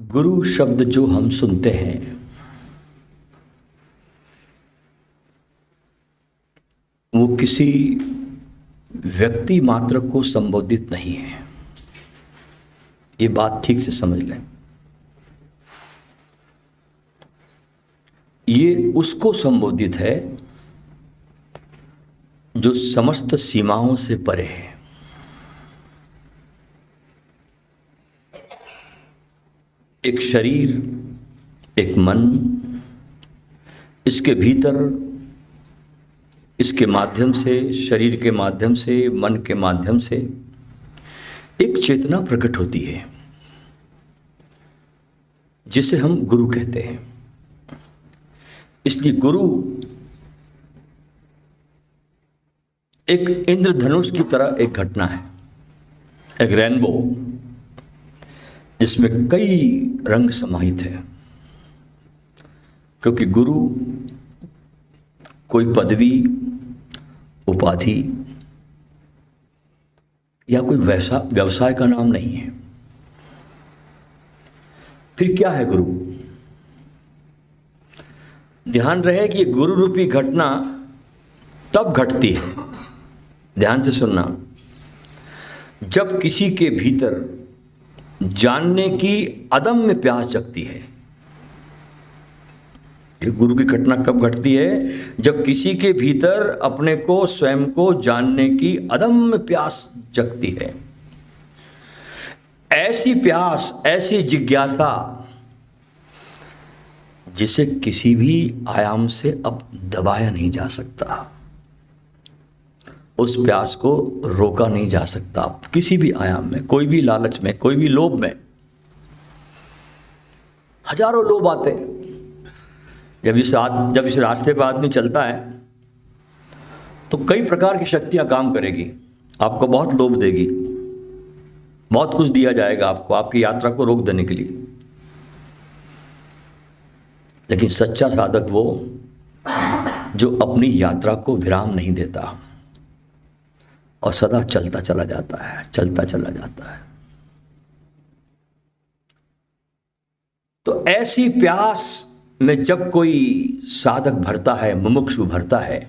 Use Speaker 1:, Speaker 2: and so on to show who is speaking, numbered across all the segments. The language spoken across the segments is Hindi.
Speaker 1: गुरु शब्द जो हम सुनते हैं वो किसी व्यक्ति मात्र को संबोधित नहीं है। ये बात ठीक से समझ लें। ये उसको संबोधित है जो समस्त सीमाओं से परे है। एक शरीर, एक मन, इसके भीतर, इसके माध्यम से, शरीर के माध्यम से, मन के माध्यम से एक चेतना प्रकट होती है जिसे हम गुरु कहते हैं। इसलिए गुरु एक इंद्रधनुष की तरह एक घटना है, एक रेनबो जिसमें कई रंग समाहित है। क्योंकि गुरु कोई पदवी, उपाधि या कोई वैसा व्यवसाय का नाम नहीं है। फिर क्या है गुरु? ध्यान रहे कि गुरु रूपी घटना तब घटती है, ध्यान से सुनना, जब किसी के भीतर जानने की अदम्य प्यास जगती है। ये गुरु की घटना कब घटती है? जब किसी के भीतर अपने को, स्वयं को जानने की अदम्य प्यास जगती है। ऐसी प्यास, ऐसी जिज्ञासा जिसे किसी भी आयाम से अब दबाया नहीं जा सकता, उस प्यास को रोका नहीं जा सकता किसी भी आयाम में, कोई भी लालच में, कोई भी लोभ में। हजारों लोभ आते। जब इस रास्ते पर आदमी चलता है तो कई प्रकार की शक्तियां काम करेगी, आपको बहुत लोभ देगी, बहुत कुछ दिया जाएगा आपको, आपकी यात्रा को रोक देने के लिए। लेकिन सच्चा साधक वो जो अपनी यात्रा को विराम नहीं देता और सदा चलता चला जाता है, चलता चला जाता है। तो ऐसी प्यास में जब कोई साधक भरता है, मुमुक्षु भरता है,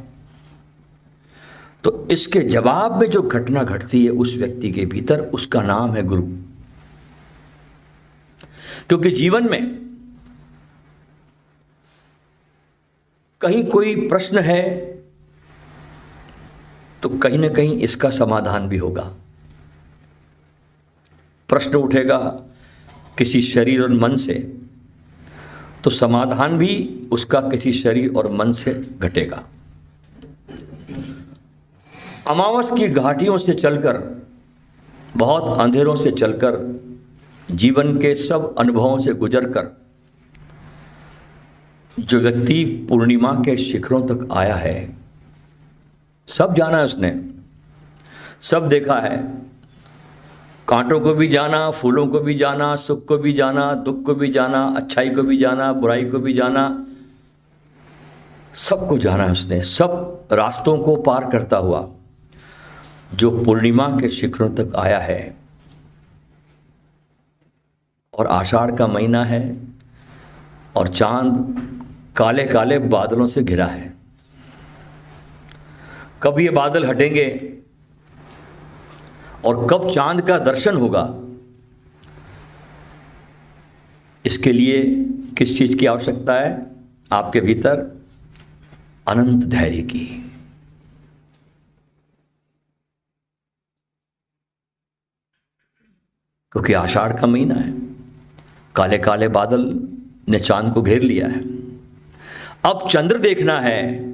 Speaker 1: तो इसके जवाब में जो घटना घटती है उस व्यक्ति के भीतर, उसका नाम है गुरु। क्योंकि जीवन में कहीं कोई प्रश्न है तो कहीं ना कहीं इसका समाधान भी होगा। प्रश्न उठेगा किसी शरीर और मन से, तो समाधान भी उसका किसी शरीर और मन से घटेगा। अमावस की घाटियों से चलकर, बहुत अंधेरों से चलकर, जीवन के सब अनुभवों से गुजरकर जो व्यक्ति पूर्णिमा के शिखरों तक आया है, सब जाना है उसने, सब देखा है। कांटों को भी जाना, फूलों को भी जाना, सुख को भी जाना, दुख को भी जाना, अच्छाई को भी जाना, बुराई को भी जाना, सबको जाना है उसने। सब रास्तों को पार करता हुआ जो पूर्णिमा के शिखरों तक आया है, और आषाढ़ का महीना है और चांद काले काले बादलों से घिरा है। कब ये बादल हटेंगे और कब चांद का दर्शन होगा, इसके लिए किस चीज की आवश्यकता है? आपके भीतर अनंत धैर्य की। क्योंकि आषाढ़ का महीना है, काले काले बादल ने चांद को घेर लिया है। अब चंद्र देखना है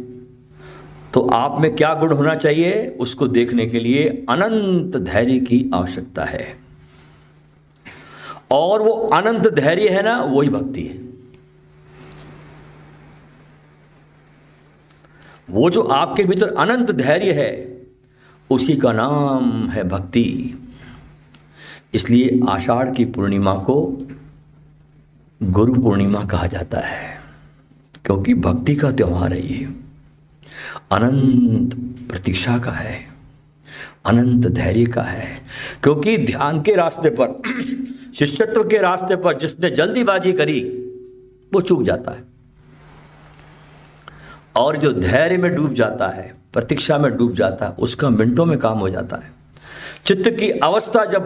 Speaker 1: तो आप में क्या गुण होना चाहिए? उसको देखने के लिए अनंत धैर्य की आवश्यकता है। और वो अनंत धैर्य है ना, वही भक्ति है। वो जो आपके भीतर अनंत धैर्य है, उसी का नाम है भक्ति। इसलिए आषाढ़ की पूर्णिमा को गुरु पूर्णिमा कहा जाता है, क्योंकि भक्ति का त्योहार है ये। अनंत प्रतीक्षा का है, अनंत धैर्य का है। क्योंकि ध्यान के रास्ते पर शिष्यत्व के रास्ते पर जिसने जल्दीबाजी करी वो चूक जाता है, और जो धैर्य में डूब जाता है, प्रतीक्षा में डूब जाता है, उसका मिनटों में काम हो जाता है। चित्त की अवस्था जब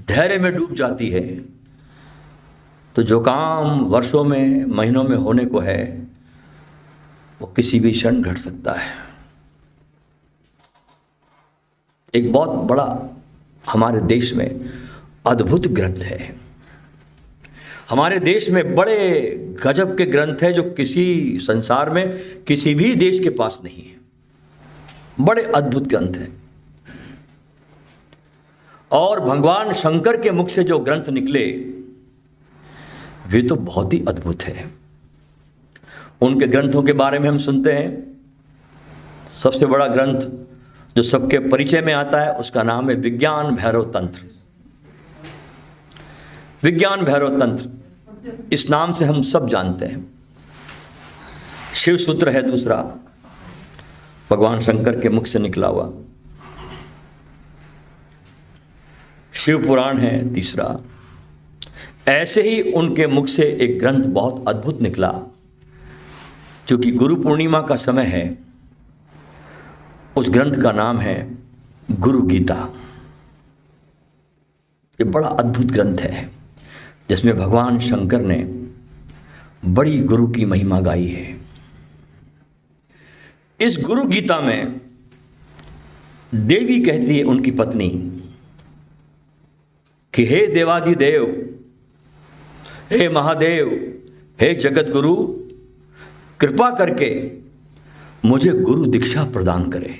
Speaker 1: धैर्य में डूब जाती है तो जो काम वर्षों में, महीनों में होने को है वो किसी भी क्षण घट सकता है। एक बहुत बड़ा हमारे देश में अद्भुत ग्रंथ है, हमारे देश में बड़े गजब के ग्रंथ है जो किसी संसार में किसी भी देश के पास नहीं है। बड़े अद्भुत ग्रंथ है, और भगवान शंकर के मुख से जो ग्रंथ निकले वे तो बहुत ही अद्भुत है। उनके ग्रंथों के बारे में हम सुनते हैं। सबसे बड़ा ग्रंथ जो सबके परिचय में आता है उसका नाम है विज्ञान भैरव तंत्र। विज्ञान भैरव तंत्र, इस नाम से हम सब जानते हैं। शिव सूत्र है दूसरा, भगवान शंकर के मुख से निकला हुआ। शिव पुराण है तीसरा। ऐसे ही उनके मुख से एक ग्रंथ बहुत अद्भुत निकला, क्योंकि गुरु पूर्णिमा का समय है। उस ग्रंथ का नाम है गुरु गीता। ये बड़ा अद्भुत ग्रंथ है जिसमें भगवान शंकर ने बड़ी गुरु की महिमा गाई है। इस गुरु गीता में देवी कहती है उनकी पत्नी कि हे देवाधिदेव, हे महादेव, हे जगत गुरु, कृपा करके मुझे गुरु दीक्षा प्रदान करे।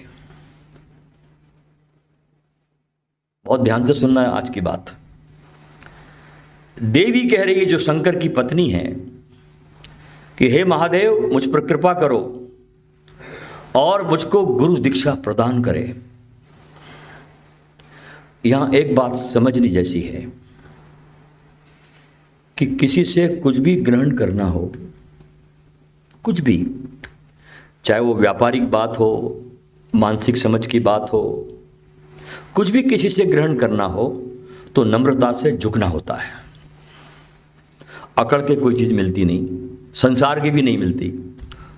Speaker 1: बहुत ध्यान से सुनना है आज की बात। देवी कह रही है जो शंकर की पत्नी है कि हे महादेव, मुझ पर कृपा करो और मुझको गुरु दीक्षा प्रदान करे। यहां एक बात समझने जैसी है कि किसी से कुछ भी ग्रहण करना हो, कुछ भी, चाहे वो व्यापारिक बात हो, मानसिक समझ की बात हो, कुछ भी किसी से ग्रहण करना हो तो नम्रता से झुकना होता है। अकड़ के कोई चीज़ मिलती नहीं, संसार की भी नहीं मिलती,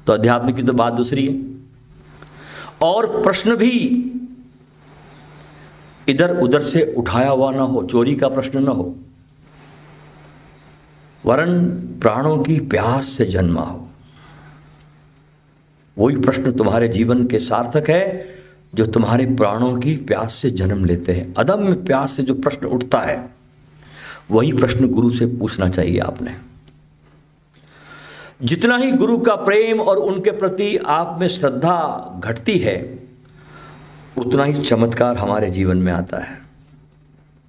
Speaker 1: तो अध्यात्म की तो बात दूसरी है। और प्रश्न भी इधर उधर से उठाया हुआ ना हो, चोरी का प्रश्न ना हो, वरन प्राणों की प्यास से जन्मा हो। वही प्रश्न तुम्हारे जीवन के सार्थक है जो तुम्हारे प्राणों की प्यास से जन्म लेते हैं। अदम्य प्यास से जो प्रश्न उठता है वही प्रश्न गुरु से पूछना चाहिए आपने। जितना ही गुरु का प्रेम और उनके प्रति आप में श्रद्धा घटती है उतना ही चमत्कार हमारे जीवन में आता है।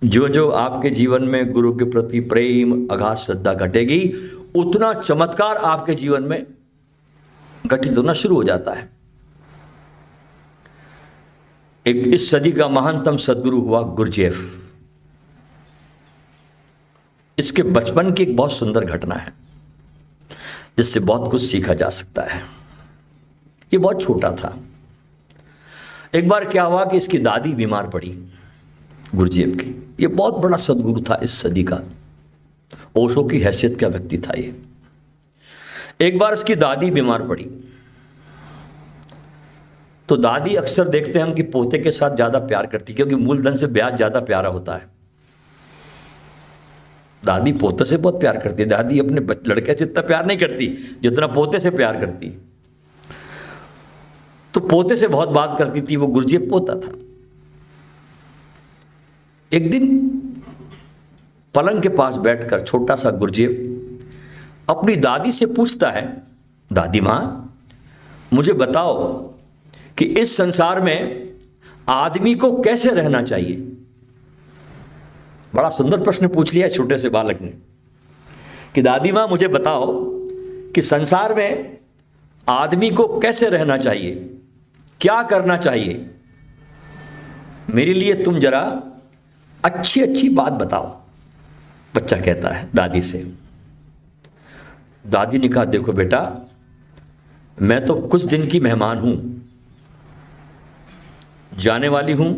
Speaker 1: जो जो आपके जीवन में गुरु के प्रति प्रेम, अगाध श्रद्धा घटेगी, उतना चमत्कार आपके जीवन में घटित होना शुरू हो जाता है। एक इस सदी का महानतम सदगुरु हुआ गुरजेफ। इसके बचपन की एक बहुत सुंदर घटना है जिससे बहुत कुछ सीखा जा सकता है। ये बहुत छोटा था। एक बार क्या हुआ कि इसकी दादी बीमार पड़ी, गुरजेफ की। ये बहुत बड़ा सदगुरु था इस सदी का, ओशो की हैसियत का व्यक्ति था ये। एक बार इसकी दादी बीमार पड़ी तो दादी अक्सर देखते हैं हम कि पोते के साथ ज़्यादा प्यार करती, क्योंकि मूलधन से ब्याज ज़्यादा प्यारा होता है। दादी पोते से बहुत प्यार करती है। दादी अपने लड़के से इतना प्यार नहीं करती जितना पोते से प्यार करती। तो पोते से बहुत बात करती थी। वो गुरजेफ पोता था। एक दिन पलंग के पास बैठकर छोटा सा गुरजेफ अपनी दादी से पूछता है, दादी माँ, मुझे बताओ कि इस संसार में आदमी को कैसे रहना चाहिए। बड़ा सुंदर प्रश्न पूछ लिया छोटे से बालक ने कि दादी माँ, मुझे बताओ कि संसार में आदमी को कैसे रहना चाहिए, क्या करना चाहिए। मेरे लिए तुम जरा अच्छी अच्छी बात बताओ, बच्चा कहता है दादी से। दादी ने कहा, देखो बेटा, मैं तो कुछ दिन की मेहमान हूं, जाने वाली हूं,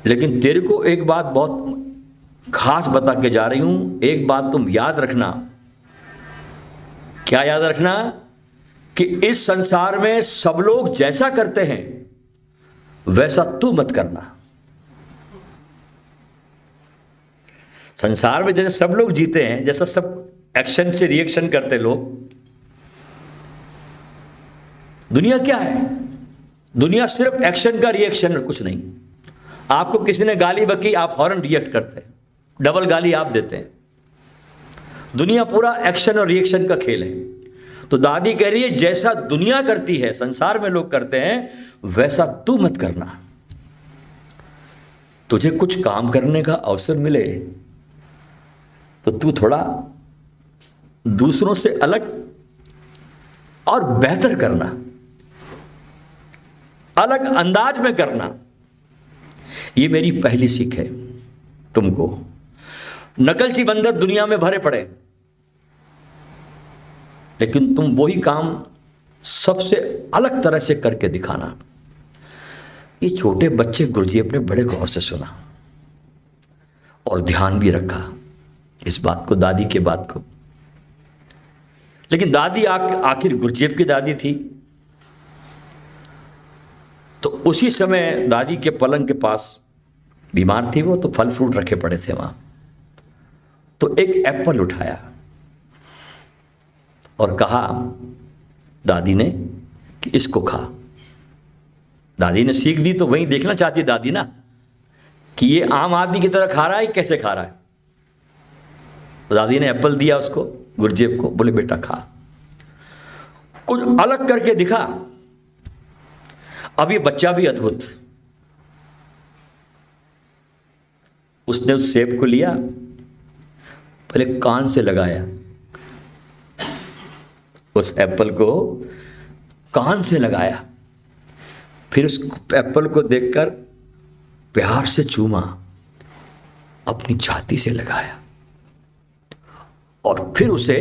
Speaker 1: लेकिन तेरे को एक बात बहुत खास बता के जा रही हूं, एक बात तुम याद रखना। क्या याद रखना? कि इस संसार में सब लोग जैसा करते हैं वैसा तू मत करना। संसार में जैसे सब लोग जीते हैं, जैसा सब एक्शन से रिएक्शन करते लोग, दुनिया क्या है? दुनिया सिर्फ एक्शन का रिएक्शन और कुछ नहीं। आपको किसी ने गाली बकी, आप फौरन रिएक्ट करते हैं, डबल गाली आप देते हैं। दुनिया पूरा एक्शन और रिएक्शन का खेल है। तो दादी कह रही है जैसा दुनिया करती है, संसार में लोग करते हैं, वैसा तू मत करना। तुझे कुछ काम करने का अवसर मिले तो तू थोड़ा दूसरों से अलग और बेहतर करना, अलग अंदाज में करना। ये मेरी पहली सीख है तुमको। नकलची बंदर दुनिया में भरे पड़े, लेकिन तुम वही काम सबसे अलग तरह से करके दिखाना। ये छोटे बच्चे गुरुजी अपने बड़े गौर से सुना और ध्यान भी रखा इस बात को, दादी के बात को। लेकिन दादी आखिर गुरजेब की दादी थी, तो उसी समय दादी के पलंग के पास बीमार थी वो, तो फल फ्रूट रखे पड़े थे वहां। तो एक एप्पल उठाया और कहा दादी ने कि इसको खा। दादी ने सीख दी, तो वहीं देखना चाहती दादी ना कि ये आम आदमी की तरह खा रहा है, कैसे खा रहा है। तो दादी ने एप्पल दिया उसको, गुरजेब को, बोले बेटा खा, कुछ अलग करके दिखा। अब ये बच्चा भी अद्भुत, उसने उस सेब को लिया, पहले कान से लगाया, उस एप्पल को कान से लगाया, फिर उस एप्पल को देखकर प्यार से चूमा, अपनी छाती से लगाया और फिर उसे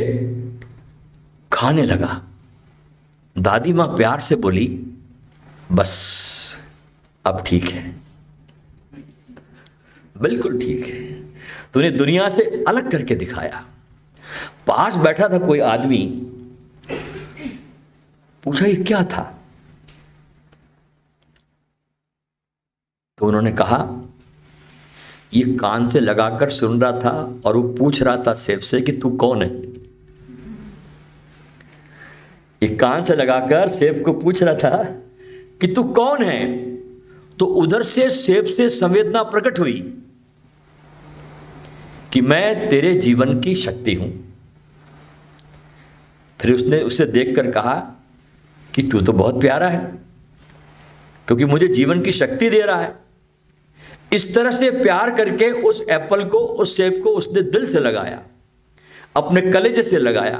Speaker 1: खाने लगा। दादी मां प्यार से बोली बस अब ठीक है, बिल्कुल ठीक है, तूने दुनिया से अलग करके दिखाया। पास बैठा था कोई आदमी, पूछा ये क्या था? तो उन्होंने कहा ये कान से लगाकर सुन रहा था और वो पूछ रहा था सेब से कि तू कौन है। ये कान से लगाकर सेब को पूछ रहा था कि तू कौन है। तो उधर से सेब से संवेदना प्रकट हुई कि मैं तेरे जीवन की शक्ति हूं। फिर उसने उसे देखकर कहा कि तू तो बहुत प्यारा है, क्योंकि मुझे जीवन की शक्ति दे रहा है। इस तरह से प्यार करके उस एप्पल को, उस सेब को उसने दिल से लगाया, अपने कलेजे से लगाया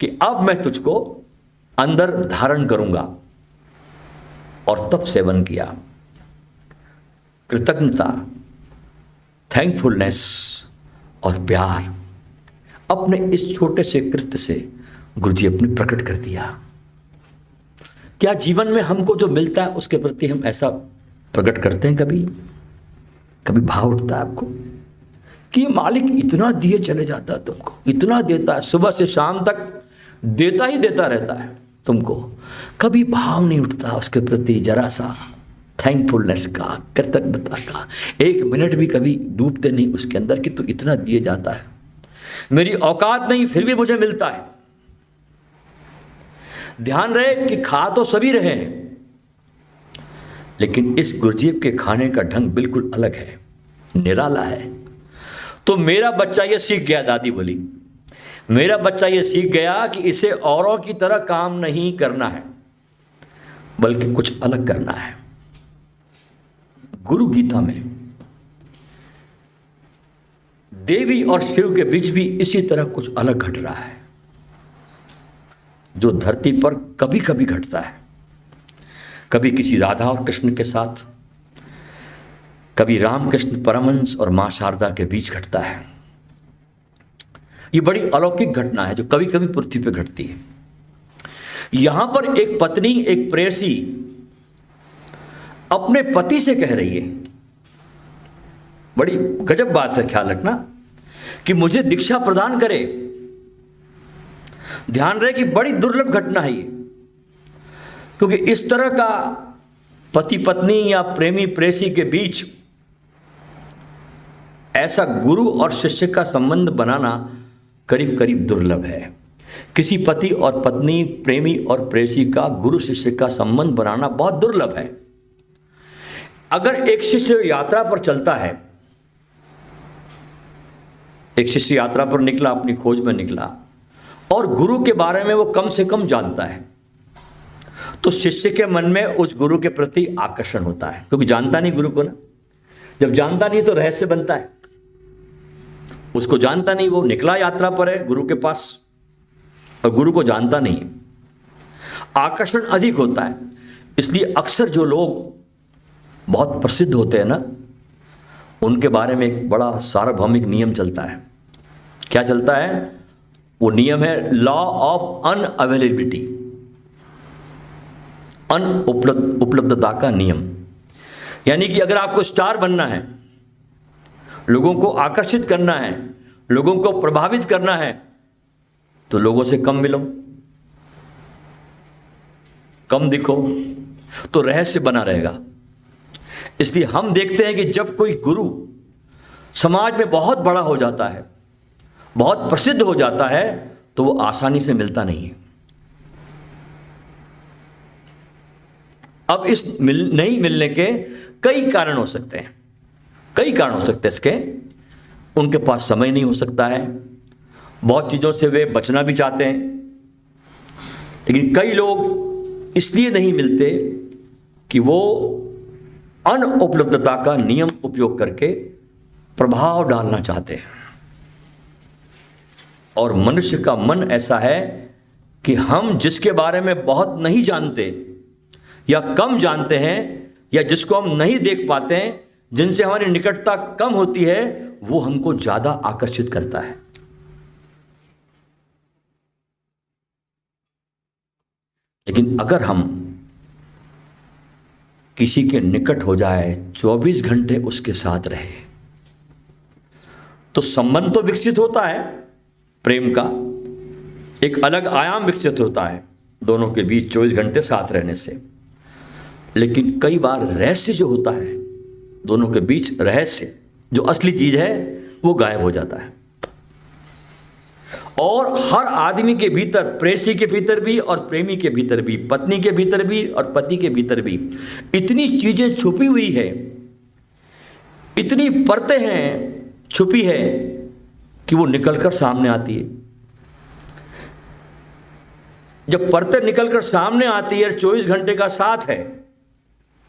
Speaker 1: कि अब मैं तुझको अंदर धारण करूंगा, और तब सेवन किया। कृतज्ञता, थैंकफुलनेस और प्यार अपने इस छोटे से कृत्य से गुरुजी अपने प्रकट कर दिया। क्या जीवन में हमको जो मिलता है उसके प्रति हम ऐसा प्रकट करते हैं? कभी भाव उठता है आपको कि मालिक इतना दिए चले जाता है तुमको, इतना देता है, सुबह से शाम तक देता ही देता रहता है तुमको, कभी भाव नहीं उठता उसके प्रति जरा सा थैंकफुलनेस का, कृतज्ञता का? एक मिनट भी कभी डूबते नहीं उसके अंदर कि तू इतना दिए जाता है, मेरी औकात नहीं फिर भी मुझे मिलता है। ध्यान रहे कि खा तो सभी रहे हैं, लेकिन इस गुरजीब के खाने का ढंग बिल्कुल अलग है, निराला है। तो मेरा बच्चा ये सीख गया, दादी बोली, मेरा बच्चा ये सीख गया कि इसे औरों की तरह काम नहीं करना है, बल्कि कुछ अलग करना है। गुरु गीता में देवी और शिव के बीच भी इसी तरह कुछ अलग घट रहा है, जो धरती पर कभी कभी घटता है। कभी किसी राधा और कृष्ण के साथ, कभी रामकृष्ण परमहंस और मां शारदा के बीच घटता है। ये बड़ी अलौकिक घटना है जो कभी कभी पृथ्वी पर घटती है। यहां पर एक पत्नी, एक प्रेयसी अपने पति से कह रही है, बड़ी गजब बात है, ख्याल रखना, कि मुझे दीक्षा प्रदान करे। ध्यान रहे कि बड़ी दुर्लभ घटना है ये, क्योंकि इस तरह का पति पत्नी या प्रेमी प्रेसी के बीच ऐसा गुरु और शिष्य का संबंध बनाना करीब करीब दुर्लभ है। किसी पति और पत्नी, प्रेमी और प्रेसी का गुरु शिष्य का संबंध बनाना बहुत दुर्लभ है। अगर एक शिष्य यात्रा पर चलता है, एक शिष्य यात्रा पर निकला, अपनी खोज में निकला, और गुरु के बारे में वो कम से कम जानता है, तो शिष्य के मन में उस गुरु के प्रति आकर्षण होता है, क्योंकि जानता नहीं गुरु को ना। जब जानता नहीं तो रहस्य बनता है। उसको जानता नहीं, वो निकला यात्रा पर है गुरु के पास, और गुरु को जानता नहीं है, आकर्षण अधिक होता है। इसलिए अक्सर जो लोग बहुत प्रसिद्ध होते हैं ना, उनके बारे में एक बड़ा सार्वभौमिक नियम चलता है। क्या चलता है? वो नियम है लॉ ऑफ अनअवेलेबिलिटी, उपलब्धता का नियम। यानी कि अगर आपको स्टार बनना है, लोगों को आकर्षित करना है, लोगों को प्रभावित करना है, तो लोगों से कम मिलो, कम दिखो, तो रहस्य बना रहेगा। इसलिए हम देखते हैं कि जब कोई गुरु समाज में बहुत बड़ा हो जाता है, बहुत प्रसिद्ध हो जाता है, तो वो आसानी से मिलता नहीं है। अब इस नहीं मिलने के कई कारण हो सकते हैं, कई कारण हो सकते हैं इसके। उनके पास समय नहीं हो सकता है, बहुत चीज़ों से वे बचना भी चाहते हैं, लेकिन कई लोग इसलिए नहीं मिलते कि वो अनुपलब्धता का नियम उपयोग करके प्रभाव डालना चाहते हैं। और मनुष्य का मन ऐसा है कि हम जिसके बारे में बहुत नहीं जानते या कम जानते हैं, या जिसको हम नहीं देख पाते हैं, जिनसे हमारी निकटता कम होती है, वो हमको ज्यादा आकर्षित करता है। लेकिन अगर हम किसी के निकट हो जाए, 24 घंटे उसके साथ रहे, तो संबंध तो विकसित होता है, प्रेम का एक अलग आयाम विकसित होता है दोनों के बीच 24 घंटे साथ रहने से। लेकिन कई बार रहस्य जो होता है दोनों के बीच, रहस्य जो असली चीज है, वो गायब हो जाता है। और हर आदमी के भीतर, प्रेसी के भीतर भी और प्रेमी के भीतर भी, पत्नी के भीतर भी और पति के भीतर भी इतनी चीजें छुपी हुई है, इतनी परतें हैं छुपी है कि वो निकलकर सामने आती है। जब परतें निकलकर सामने आती है, 24 घंटे का साथ है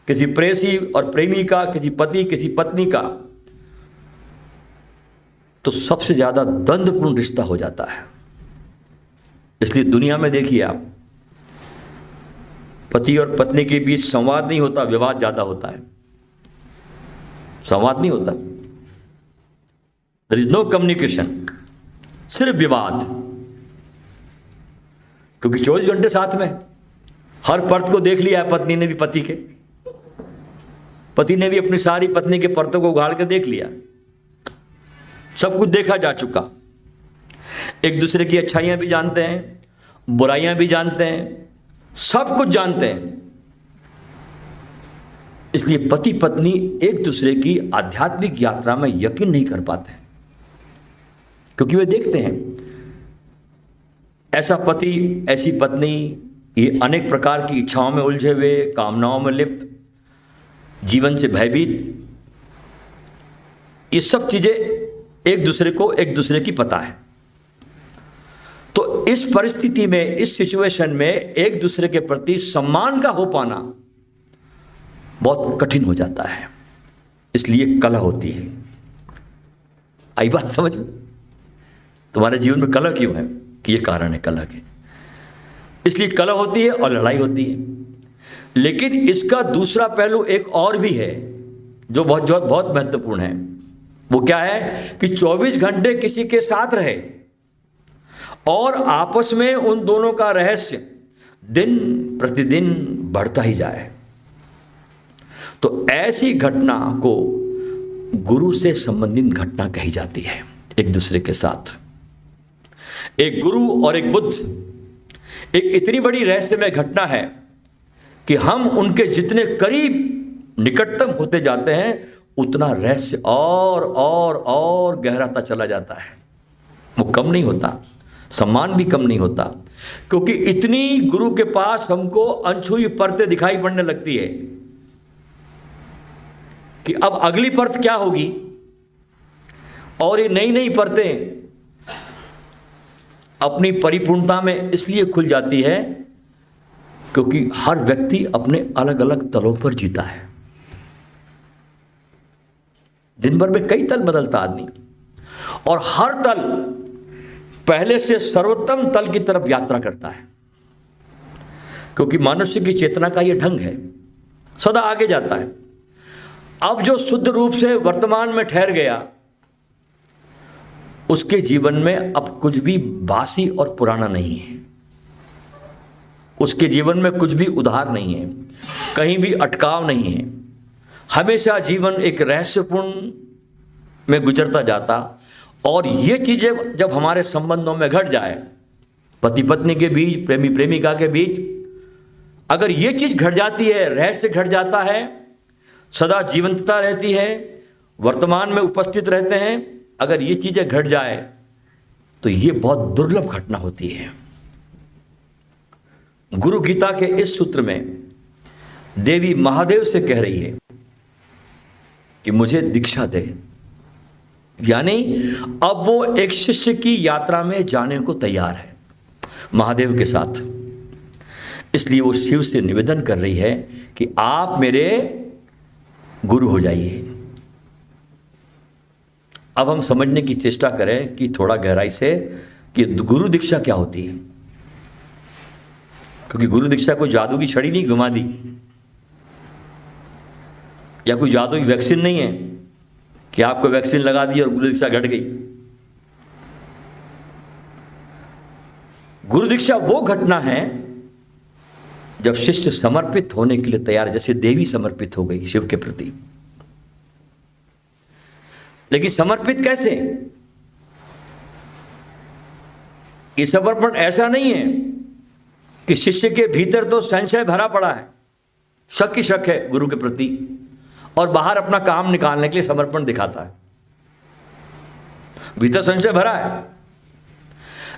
Speaker 1: किसी प्रेसी और प्रेमी का, किसी पति किसी पत्नी का, तो सबसे ज्यादा द्वंद्वपूर्ण रिश्ता हो जाता है। इसलिए दुनिया में देखिए आप, पति और पत्नी के बीच संवाद नहीं होता, विवाद ज्यादा होता है। संवाद नहीं होता, देयर इज नो कम्युनिकेशन, सिर्फ विवाद। क्योंकि 24 घंटे साथ में, हर परत को देख लिया है पत्नी ने भी पति के, पति ने भी अपनी सारी पत्नी के परतों को उगाड़ के देख लिया, सब कुछ देखा जा चुका। एक दूसरे की अच्छाइयां भी जानते हैं, बुराइयां भी जानते हैं, सब कुछ जानते हैं। इसलिए पति पत्नी एक दूसरे की आध्यात्मिक यात्रा में यकीन नहीं कर पाते हैं, क्योंकि वे देखते हैं ऐसा पति, ऐसी पत्नी, ये अनेक प्रकार की इच्छाओं में उलझे हुए, कामनाओं में लिप्त, जीवन से भयभीत, ये सब चीजें एक दूसरे को, एक दूसरे की पता है। तो इस परिस्थिति में, इस सिचुएशन में एक दूसरे के प्रति सम्मान का हो पाना बहुत कठिन हो जाता है। इसलिए कलह होती है। आई बात समझ में? तुम्हारे जीवन में कलह क्यों है? कि ये कारण है कलह के। इसलिए कलह होती है और लड़ाई होती है। लेकिन इसका दूसरा पहलू एक और भी है जो बहुत महत्वपूर्ण है। वो क्या है? कि 24 घंटे किसी के साथ रहे और आपस में उन दोनों का रहस्य दिन प्रतिदिन बढ़ता ही जाए। तो ऐसी घटना को गुरु से संबंधित घटना कही जाती है एक दूसरे के साथ। एक गुरु और एक बुद्ध एक इतनी बड़ी रहस्यमय घटना है कि हम उनके जितने करीब निकटतम होते जाते हैं उतना रहस्य और गहराता चला जाता है। वो कम नहीं होता, सम्मान भी कम नहीं होता, क्योंकि इतनी गुरु के पास हमको अनछुई परतें दिखाई पड़ने लगती है कि अब अगली परत क्या होगी। और ये नई नई परतें अपनी परिपूर्णता में इसलिए खुल जाती है क्योंकि हर व्यक्ति अपने अलग अलग तलों पर जीता है। दिन भर में कई तल बदलता आदमी, और हर तल पहले से सर्वोत्तम तल की तरफ यात्रा करता है, क्योंकि मनुष्य की चेतना का यह ढंग है, सदा आगे जाता है। अब जो शुद्ध रूप से वर्तमान में ठहर गया उसके जीवन में अब कुछ भी बासी और पुराना नहीं है, उसके जीवन में कुछ भी उधार नहीं है, कहीं भी अटकाव नहीं है। हमेशा जीवन एक रहस्यपूर्ण में गुजरता जाता। और ये चीज़ें जब हमारे संबंधों में घट जाए, पति पत्नी के बीच, प्रेमी प्रेमिका के बीच, अगर ये चीज़ घट जाती है, रहस्य घट जाता है, सदा जीवंतता रहती है, वर्तमान में उपस्थित रहते हैं, अगर ये चीज़ें घट जाए तो ये बहुत दुर्लभ घटना होती है। गुरु गीता के इस सूत्र में देवी महादेव से कह रही है कि मुझे दीक्षा दे, यानी अब वो एक शिष्य की यात्रा में जाने को तैयार है महादेव के साथ। इसलिए वो शिव से निवेदन कर रही है कि आप मेरे गुरु हो जाइए। अब हम समझने की चेष्टा करें कि थोड़ा गहराई से कि गुरु दीक्षा क्या होती है, क्योंकि गुरु दीक्षा कोई जादू की छड़ी नहीं घुमा दी, या कोई जादू की वैक्सीन नहीं है कि आपको वैक्सीन लगा दी और गुरु दीक्षा घट गई। गुरु दीक्षा वो घटना है जब शिष्य समर्पित होने के लिए तैयार है, जैसे देवी समर्पित हो गई शिव के प्रति। लेकिन समर्पित कैसे? ये समर्पण ऐसा नहीं है कि शिष्य के भीतर तो संशय भरा पड़ा है, शक ही शक है गुरु के प्रति, और बाहर अपना काम निकालने के लिए समर्पण दिखाता है। भीतर संशय भरा है।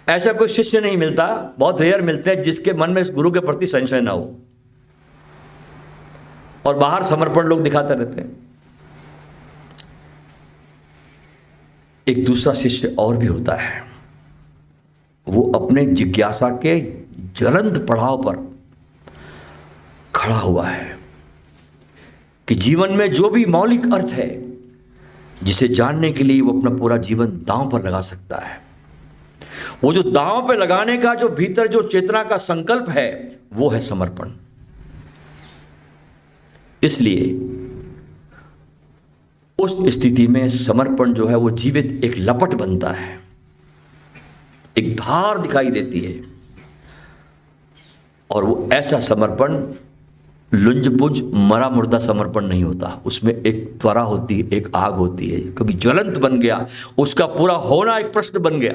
Speaker 1: ऐसा कोई शिष्य नहीं मिलता, बहुत रेयर मिलते हैं जिसके मन में गुरु के प्रति संशय ना हो, और बाहर समर्पण लोग दिखाते रहते हैं। एक दूसरा शिष्य और भी होता है, वो अपने जिज्ञासा के ज्वलंत पड़ाव पर खड़ा हुआ है कि जीवन में जो भी मौलिक अर्थ है जिसे जानने के लिए वो अपना पूरा जीवन दांव पर लगा सकता है। वो जो दांव पर लगाने का जो भीतर जो चेतना का संकल्प है वो है समर्पण। इसलिए उस स्थिति में समर्पण जो है वो जीवित एक लपट बनता है, एक धार दिखाई देती है, और वो ऐसा समर्पण लुंज-बुझ मरा मुर्दा समर्पण नहीं होता। उसमें एक त्वरा होती है, एक आग होती है, क्योंकि ज्वलंत बन गया, उसका पूरा होना एक प्रश्न बन गया।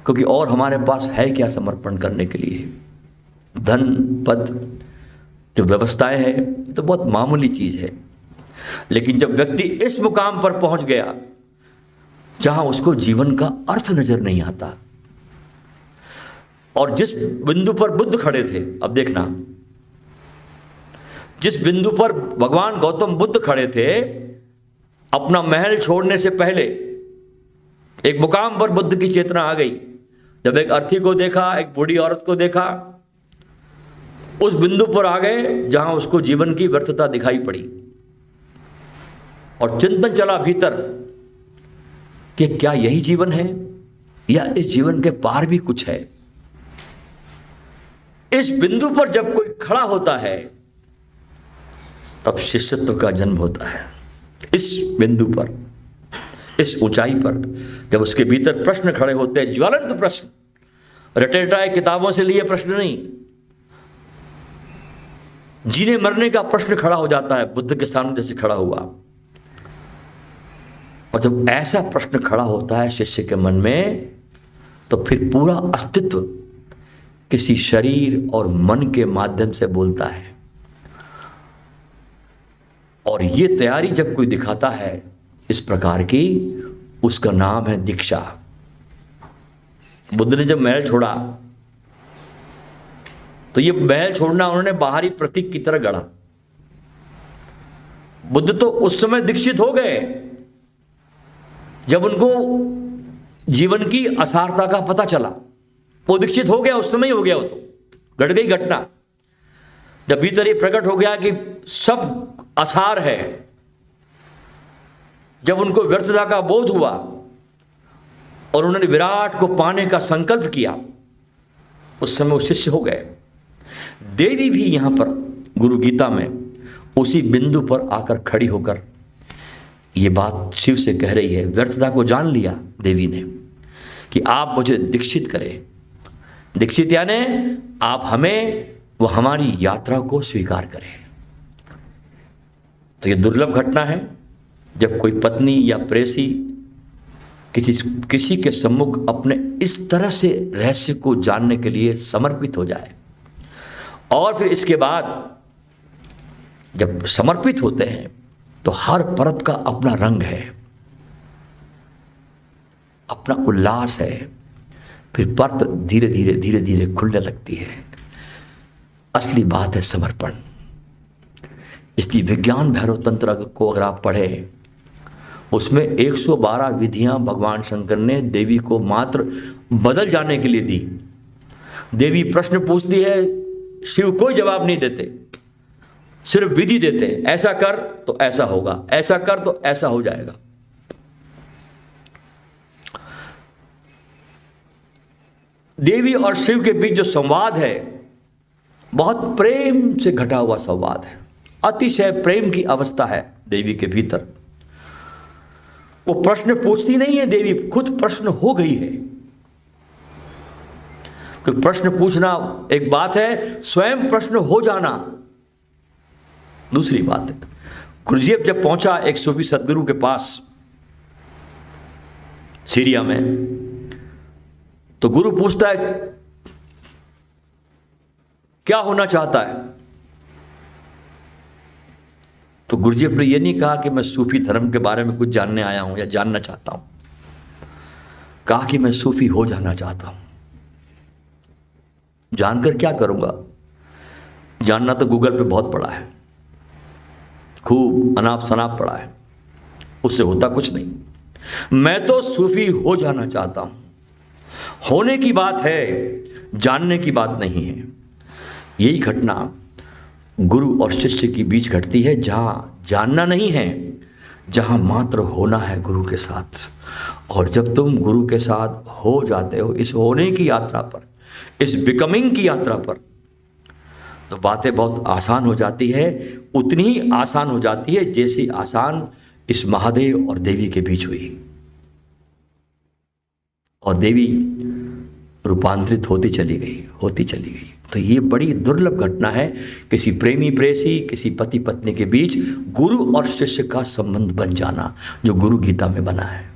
Speaker 1: क्योंकि और हमारे पास है क्या समर्पण करने के लिए? धन, पद, जो व्यवस्थाएं हैं, ये तो बहुत मामूली चीज है। लेकिन जब व्यक्ति इस मुकाम पर पहुंच गया जहां उसको जीवन का अर्थ नजर नहीं आता, और जिस बिंदु पर बुद्ध खड़े थे, अब देखना, जिस बिंदु पर भगवान गौतम बुद्ध खड़े थे, अपना महल छोड़ने से पहले एक मुकाम पर बुद्ध की चेतना आ गई। जब एक अर्थी को देखा, एक बूढ़ी औरत को देखा, उस बिंदु पर आ गए जहां उसको जीवन की व्यर्थता दिखाई पड़ी, और चिंतन चला भीतर कि क्या यही जीवन है, या इस जीवन के पार भी कुछ है। इस बिंदु पर जब कोई खड़ा होता है तब शिष्यत्व का जन्म होता है। इस बिंदु पर, इस ऊंचाई पर जब उसके भीतर प्रश्न खड़े होते हैं, ज्वलंत प्रश्न, रटे रटाए किताबों से लिए प्रश्न नहीं, जीने मरने का प्रश्न खड़ा हो जाता है, बुद्ध के सामने जैसे खड़ा हुआ। और जब ऐसा प्रश्न खड़ा होता है शिष्य के मन में, तो फिर पूरा अस्तित्व किसी शरीर और मन के माध्यम से बोलता है। और ये तैयारी जब कोई दिखाता है इस प्रकार की, उसका नाम है दीक्षा। बुद्ध ने जब महल छोड़ा, तो ये महल छोड़ना उन्होंने बाहरी प्रतीक की तरह गढ़ा। बुद्ध तो उस समय दीक्षित हो गए जब उनको जीवन की असारता का पता चला। वो दीक्षित हो गया, उस समय ही हो गया। वो तो घट गई घटना जब भीतर ये प्रकट हो गया कि सब असार है। जब उनको व्यर्थता का बोध हुआ और उन्होंने विराट को पाने का संकल्प किया, उस समय वो शिष्य हो गए। देवी भी यहां पर गुरु गीता में उसी बिंदु पर आकर खड़ी होकर ये बात शिव से कह रही है। व्यर्थता को जान लिया देवी ने कि आप मुझे दीक्षित करें। दीक्षित यानी आप हमें, वो हमारी यात्रा को स्वीकार करें। तो ये दुर्लभ घटना है जब कोई पत्नी या प्रेसी किसी के सम्मुख अपने इस तरह से रहस्य को जानने के लिए समर्पित हो जाए। और फिर इसके बाद जब समर्पित होते हैं तो हर परत का अपना रंग है, अपना उल्लास है। फिर परत धीरे धीरे धीरे धीरे खुलने लगती है। असली बात है समर्पण। इसलिए विज्ञान भैरव तंत्र को अगर आप पढ़े, उसमें 112 विधियां भगवान शंकर ने देवी को मात्र बदल जाने के लिए दी। देवी प्रश्न पूछती है, शिव कोई जवाब नहीं देते, सिर्फ विधि देते। ऐसा कर तो ऐसा होगा, ऐसा कर तो ऐसा हो जाएगा। देवी और शिव के बीच जो संवाद है, बहुत प्रेम से घटा हुआ संवाद है। अतिशय प्रेम की अवस्था है देवी के भीतर। वो प्रश्न पूछती नहीं है देवी, खुद प्रश्न हो गई है। तो प्रश्न पूछना एक बात है, स्वयं प्रश्न हो जाना दूसरी बात है। गुरुजीएफ जब पहुंचा एक सूफी सदगुरु के पास सीरिया में, तो गुरु पूछता है क्या होना चाहता है। तो गुरुजीएफ ने यह नहीं कहा कि मैं सूफी धर्म के बारे में कुछ जानने आया हूं या जानना चाहता हूं, कहा कि मैं सूफी हो जाना चाहता हूं। जानकर क्या करूंगा, जानना तो गूगल पे बहुत पड़ा है, खूब अनाप शनाप पड़ा है, उससे होता कुछ नहीं। मैं तो सूफी हो जाना चाहता हूं। होने की बात है, जानने की बात नहीं है। यही घटना गुरु और शिष्य के बीच घटती है, जहां जानना नहीं है, जहां मात्र होना है गुरु के साथ। और जब तुम गुरु के साथ हो जाते हो इस होने की यात्रा पर, इस बिकमिंग की यात्रा पर, तो बातें बहुत आसान हो जाती है। उतनी ही आसान हो जाती है जैसी आसान इस महादेव और देवी के बीच हुई। और देवी रूपांतरित होती चली गई। तो ये बड़ी दुर्लभ घटना है, किसी प्रेमी प्रेसी, किसी पति पत्नी के बीच गुरु और शिष्य का संबंध बन जाना, जो गुरु गीता में बना है।